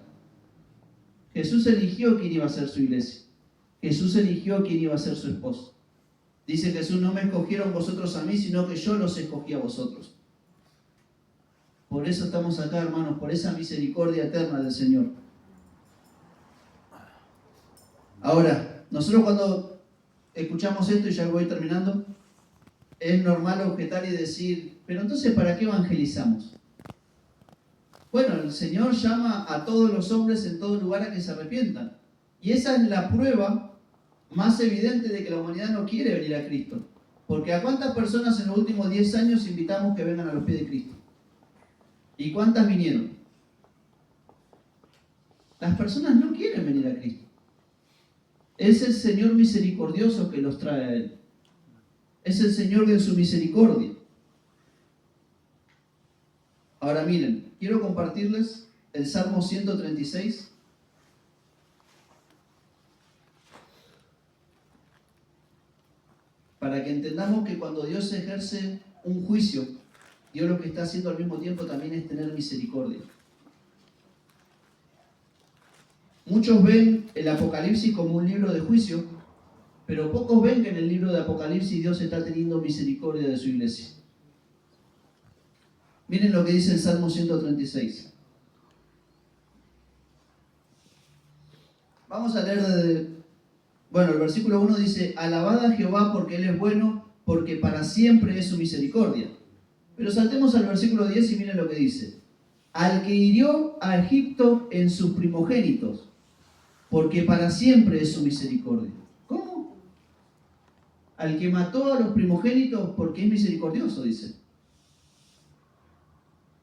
Jesús eligió quién iba a ser su iglesia. Jesús eligió quién iba a ser su esposo. Dice Jesús, no me escogieron vosotros a mí, sino que yo los escogí a vosotros. Por eso estamos acá, hermanos, por esa misericordia eterna del Señor. Ahora, nosotros cuando escuchamos esto, y ya voy terminando, es normal objetar y decir, pero entonces ¿para qué evangelizamos? Bueno, el Señor llama a todos los hombres en todo lugar a que se arrepientan. Y esa es la prueba más evidente de que la humanidad no quiere venir a Cristo. Porque ¿a cuántas personas en los últimos 10 años invitamos que vengan a los pies de Cristo? ¿Y cuántas vinieron? Las personas no quieren venir a Cristo. Es el Señor misericordioso que los trae a Él. Es el Señor de su misericordia. Ahora miren, quiero compartirles el Salmo 136. Para que entendamos que cuando Dios ejerce un juicio, Dios lo que está haciendo al mismo tiempo también es tener misericordia. Muchos ven el Apocalipsis como un libro de juicio, pero pocos ven que en el libro de Apocalipsis Dios está teniendo misericordia de su iglesia. Miren lo que dice el Salmo 136. Vamos a leer desde... Bueno, el versículo 1 dice, alabad a Jehová porque Él es bueno, porque para siempre es su misericordia. Pero saltemos al versículo 10 y miren lo que dice. al que hirió a Egipto en sus primogénitos, porque para siempre es su misericordia. ¿Cómo? Al que mató a los primogénitos porque es misericordioso, dice.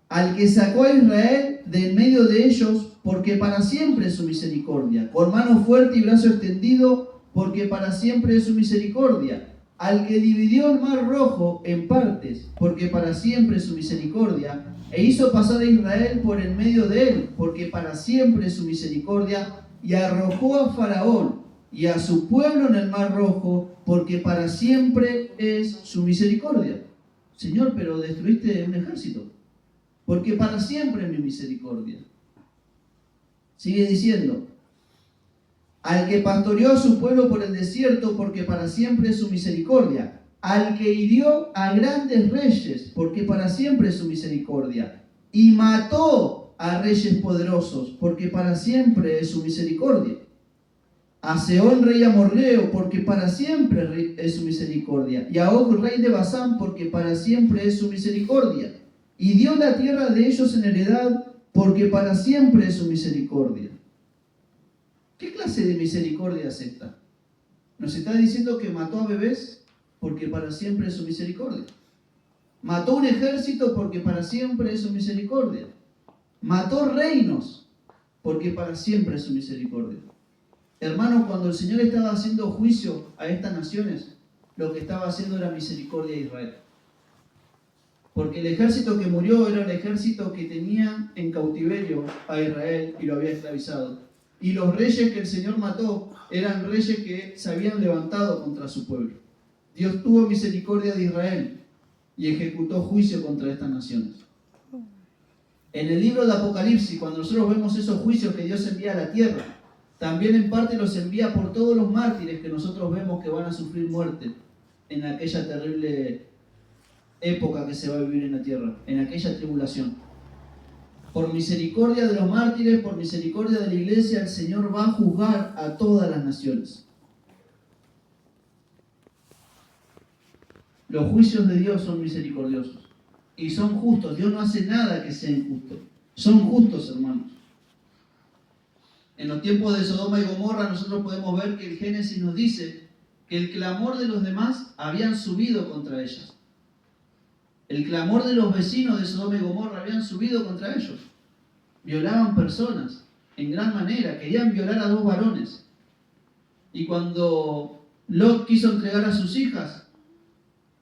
Al que sacó a Israel de en medio de ellos, porque para siempre es su misericordia. Con mano fuerte y brazo extendido, porque para siempre es su misericordia. Al que dividió el mar rojo en partes, porque para siempre es su misericordia. E hizo pasar a Israel por en medio de él, porque para siempre es su misericordia. Y arrojó a Faraón y a su pueblo en el mar rojo, porque para siempre es su misericordia. Señor, pero destruiste un ejército, porque para siempre es mi misericordia. Sigue diciendo, al que pastoreó a su pueblo por el desierto, porque para siempre es su misericordia. Al que hirió a grandes reyes, porque para siempre es su misericordia. Y mató a reyes poderosos, porque para siempre es su misericordia. A Sehón rey amorreo, porque para siempre es su misericordia. Y a Og rey de Basán, porque para siempre es su misericordia. Y dio la tierra de ellos en heredad, porque para siempre es su misericordia. ¿Qué clase de misericordia es esta? Nos está diciendo que mató a bebés porque para siempre es su misericordia. Mató un ejército porque para siempre es su misericordia. Mató reinos porque para siempre es su misericordia. Hermanos, cuando el Señor estaba haciendo juicio a estas naciones, lo que estaba haciendo era misericordia a Israel. Porque el ejército que murió era el ejército que tenía en cautiverio a Israel y lo había esclavizado. Y los reyes que el Señor mató eran reyes que se habían levantado contra su pueblo. Dios tuvo misericordia de Israel y ejecutó juicio contra estas naciones. En el libro de Apocalipsis, cuando nosotros vemos esos juicios que Dios envía a la tierra, también en parte los envía por todos los mártires que nosotros vemos que van a sufrir muerte en aquella terrible época que se va a vivir en la tierra, en aquella tribulación. Por misericordia de los mártires, por misericordia de la iglesia, el Señor va a juzgar a todas las naciones. Los juicios de Dios son misericordiosos y son justos. Dios no hace nada que sea injusto. Son justos, hermanos. En los tiempos de Sodoma y Gomorra nosotros podemos ver que el Génesis nos dice que el clamor de los demás habían subido contra ellas. El clamor de los vecinos de Sodoma y Gomorra habían subido contra ellos. Violaban personas en gran manera, querían violar a 2 varones. Y cuando Lot quiso entregar a sus hijas,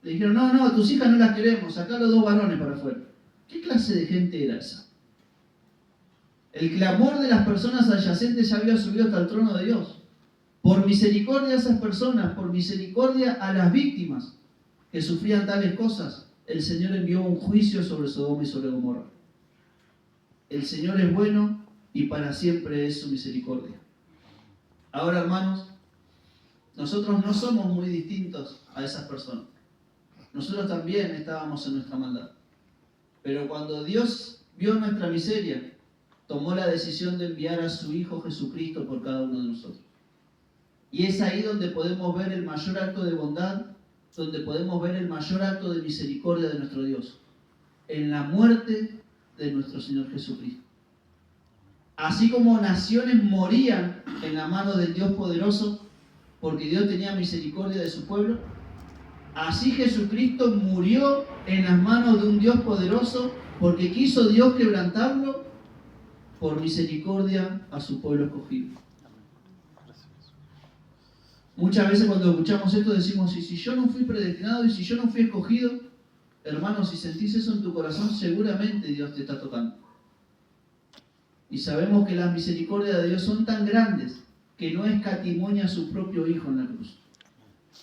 le dijeron, no, a tus hijas no las queremos, sacá los 2 varones para afuera. ¿Qué clase de gente era esa? El clamor de las personas adyacentes ya había subido hasta el trono de Dios. Por misericordia a esas personas, por misericordia a las víctimas que sufrían tales cosas, el Señor envió un juicio sobre Sodoma y sobre Gomorra. El Señor es bueno y para siempre es su misericordia. Ahora, hermanos, nosotros no somos muy distintos a esas personas. Nosotros también estábamos en nuestra maldad. Pero cuando Dios vio nuestra miseria, tomó la decisión de enviar a su Hijo Jesucristo por cada uno de nosotros. Y es ahí donde podemos ver el mayor acto de bondad, donde podemos ver el mayor acto de misericordia de nuestro Dios, en la muerte de nuestro Señor Jesucristo. Así como naciones morían en la mano del Dios poderoso, porque Dios tenía misericordia de su pueblo, así Jesucristo murió en las manos de un Dios poderoso, porque quiso Dios quebrantarlo por misericordia a su pueblo escogido. Muchas veces cuando escuchamos esto decimos, y si yo no fui predestinado, y si yo no fui escogido, hermanos, si sentís eso en tu corazón, seguramente Dios te está tocando. Y sabemos que las misericordias de Dios son tan grandes que no escatimó a su propio Hijo en la cruz.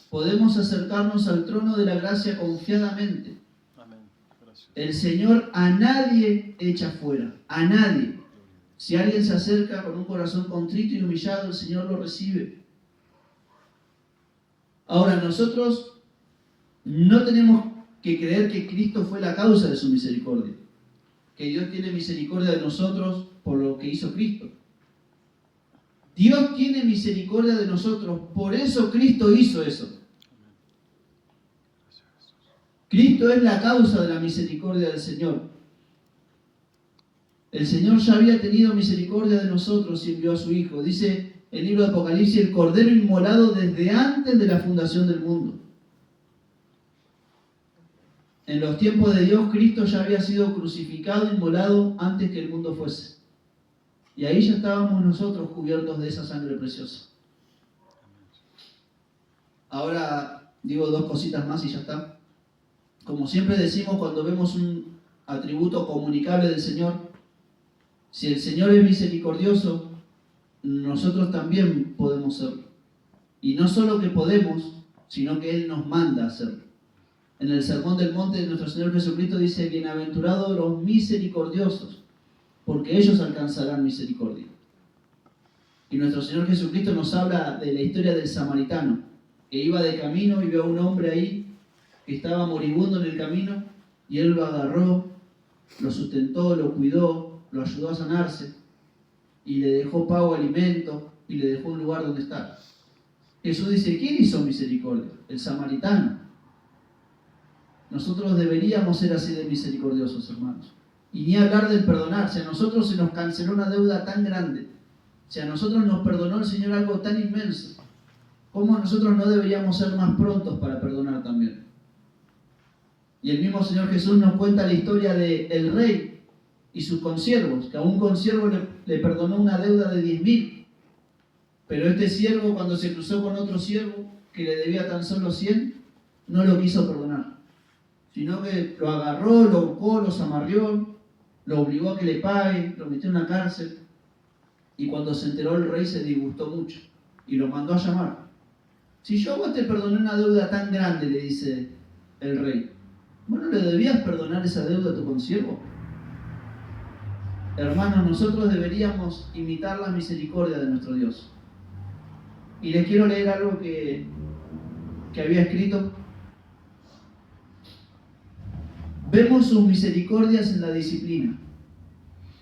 Podemos acercarnos al trono de la gracia confiadamente. El Señor a nadie echa fuera, a nadie. Si alguien se acerca con un corazón contrito y humillado, el Señor lo recibe. Ahora, nosotros no tenemos que creer que Cristo fue la causa de su misericordia, que Dios tiene misericordia de nosotros por lo que hizo Cristo. Dios tiene misericordia de nosotros, por eso Cristo hizo eso. Cristo es la causa de la misericordia del Señor. El Señor ya había tenido misericordia de nosotros y envió a su Hijo. Dice el libro de Apocalipsis, el Cordero inmolado desde antes de la fundación del mundo. En los tiempos de Dios, Cristo ya había sido crucificado, inmolado antes que el mundo fuese. Y ahí ya estábamos nosotros cubiertos de esa sangre preciosa. Ahora digo dos cositas más y ya está. Como siempre decimos cuando vemos un atributo comunicable del Señor, si el Señor es misericordioso, nosotros también podemos serlo. Y no solo que podemos, sino que Él nos manda a hacerlo. En el Sermón del Monte de nuestro Señor Jesucristo dice, bienaventurados los misericordiosos, porque ellos alcanzarán misericordia. Y nuestro Señor Jesucristo nos habla de la historia del samaritano, que iba de camino y vio a un hombre ahí que estaba moribundo en el camino, y Él lo agarró, lo sustentó, lo cuidó, lo ayudó a sanarse, y le dejó pago alimento, y le dejó un lugar donde estar. Jesús dice, ¿quién hizo misericordia? El samaritano. Nosotros deberíamos ser así de misericordiosos, hermanos. Y ni hablar del perdonar. Si a nosotros se nos canceló una deuda tan grande, si a nosotros nos perdonó el Señor algo tan inmenso, ¿cómo nosotros no deberíamos ser más prontos para perdonar también? Y el mismo Señor Jesús nos cuenta la historia del rey y sus consiervos, que a un consiervo le perdonó una deuda de 10.000. Pero este siervo, cuando se cruzó con otro siervo que le debía tan solo 100, no lo quiso perdonar, sino que lo agarró, lo buscó, lo zamarrió, lo obligó a que le pague, lo metió en una cárcel. Y cuando se enteró el rey se disgustó mucho y lo mandó a llamar. Si yo a vos te perdoné una deuda tan grande, le dice el rey, ¿vos no le debías perdonar esa deuda a tu consiervo? Hermanos, nosotros deberíamos imitar la misericordia de nuestro Dios. Y les quiero leer algo que había escrito. Vemos sus misericordias en la disciplina.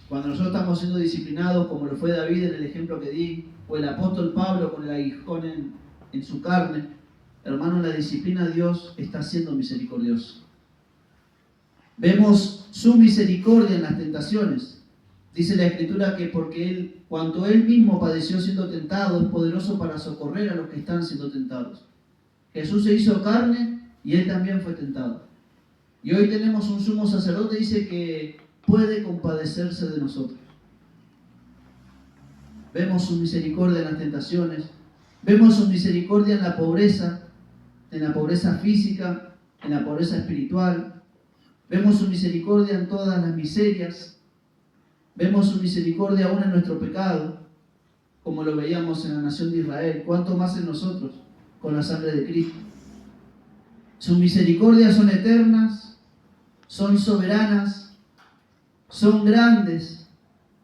Cuando nosotros estamos siendo disciplinados, como lo fue David en el ejemplo que di, o el apóstol Pablo con el aguijón en su carne, hermano, en la disciplina Dios está siendo misericordioso. Vemos su misericordia en las tentaciones. Dice la Escritura que porque cuanto Él mismo padeció siendo tentado, es poderoso para socorrer a los que están siendo tentados. Jesús se hizo carne y Él también fue tentado. Y hoy tenemos un sumo sacerdote, dice que puede compadecerse de nosotros. Vemos su misericordia en las tentaciones, vemos su misericordia en la pobreza física, en la pobreza espiritual, vemos su misericordia en todas las miserias, vemos su misericordia aún en nuestro pecado, como lo veíamos en la nación de Israel, cuánto más en nosotros, con la sangre de Cristo. Sus misericordias son eternas, son soberanas, son grandes,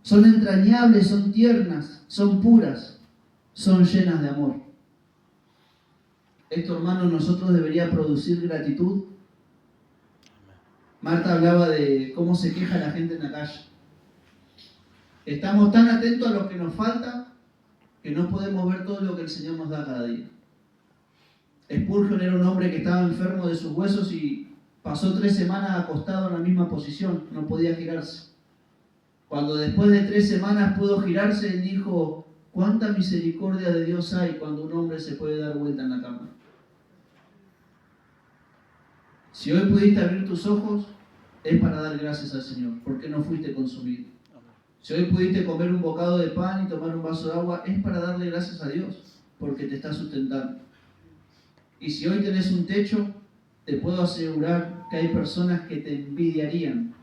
son entrañables, son tiernas, son puras, son llenas de amor. Esto, hermanos, nosotros debería producir gratitud. Marta hablaba de cómo se queja la gente en la calle. Estamos tan atentos a lo que nos falta que no podemos ver todo lo que el Señor nos da cada día. Spurgeon era un hombre que estaba enfermo de sus huesos y pasó 3 semanas acostado en la misma posición, no podía girarse. Cuando después de 3 semanas pudo girarse, él dijo, ¿cuánta misericordia de Dios hay cuando un hombre se puede dar vuelta en la cama? Si hoy pudiste abrir tus ojos, es para dar gracias al Señor, porque no fuiste consumido. Si hoy pudiste comer un bocado de pan y tomar un vaso de agua, es para darle gracias a Dios, porque te está sustentando. Y si hoy tenés un techo, te puedo asegurar que hay personas que te envidiarían,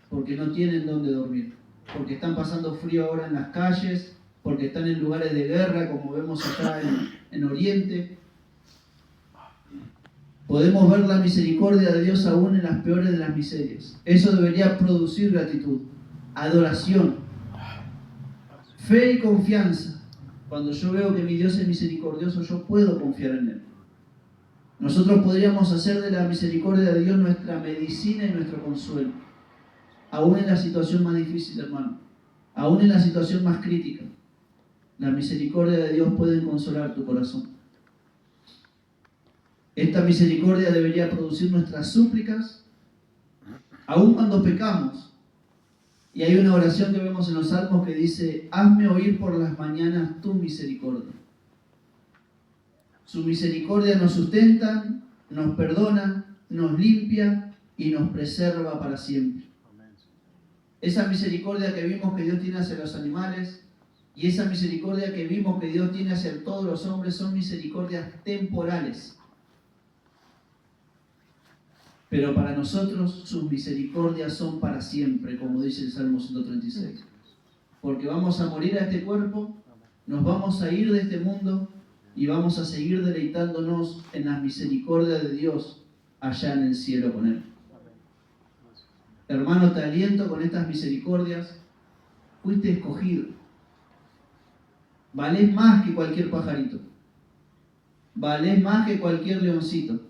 porque no tienen dónde dormir, porque están pasando frío ahora en las calles, porque están en lugares de guerra, como vemos acá en Oriente. Podemos ver la misericordia de Dios aún en las peores de las miserias. Eso debería producir gratitud, adoración, fe y confianza. Cuando yo veo que mi Dios es misericordioso, yo puedo confiar en Él. Nosotros podríamos hacer de la misericordia de Dios nuestra medicina y nuestro consuelo. Aún en la situación más difícil, hermano. Aún en la situación más crítica. La misericordia de Dios puede consolar tu corazón. Esta misericordia debería producir nuestras súplicas, aun cuando pecamos. Y hay una oración que vemos en los Salmos que dice: hazme oír por las mañanas tu misericordia. Su misericordia nos sustenta, nos perdona, nos limpia y nos preserva para siempre. Esa misericordia que vimos que Dios tiene hacia los animales y esa misericordia que vimos que Dios tiene hacia todos los hombres son misericordias temporales. Pero para nosotros sus misericordias son para siempre, como dice el Salmo 136. Porque vamos a morir a este cuerpo, nos vamos a ir de este mundo y vamos a seguir deleitándonos en las misericordias de Dios allá en el cielo con Él. Hermano, te aliento con estas misericordias. Fuiste escogido. Valés más que cualquier pajarito. Valés más que cualquier leoncito.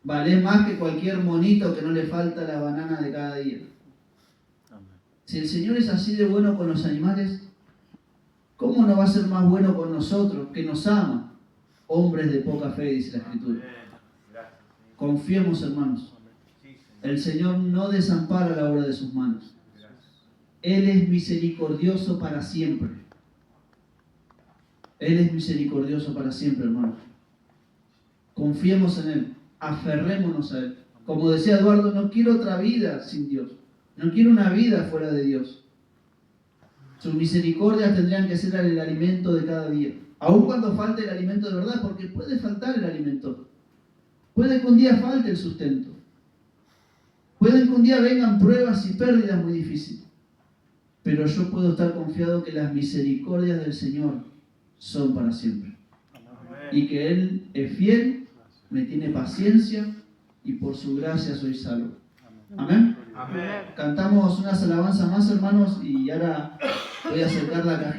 Valés más que cualquier monito que no le falta la banana de cada día. Si el Señor es así de bueno con los animales, ¿cómo no va a ser más bueno con nosotros, que nos ama? Hombres de poca fe, dice la Escritura. Confiemos, hermanos. El Señor no desampara la obra de sus manos. Él es misericordioso para siempre. Él es misericordioso para siempre, hermanos. Confiemos en Él. Aferrémonos a Él. Como decía Eduardo, no quiero otra vida sin Dios. No quiero una vida fuera de Dios. Sus misericordias tendrían que ser el alimento de cada día. Aun cuando falte el alimento de verdad, porque puede faltar el alimento. Puede que un día falte el sustento. Puede que un día vengan pruebas y pérdidas muy difíciles. Pero yo puedo estar confiado que las misericordias del Señor son para siempre. Y que Él es fiel, me tiene paciencia y por su gracia soy salvo. Amén. Amén. Cantamos unas alabanzas más, hermanos, y ahora voy a acercar la cajita.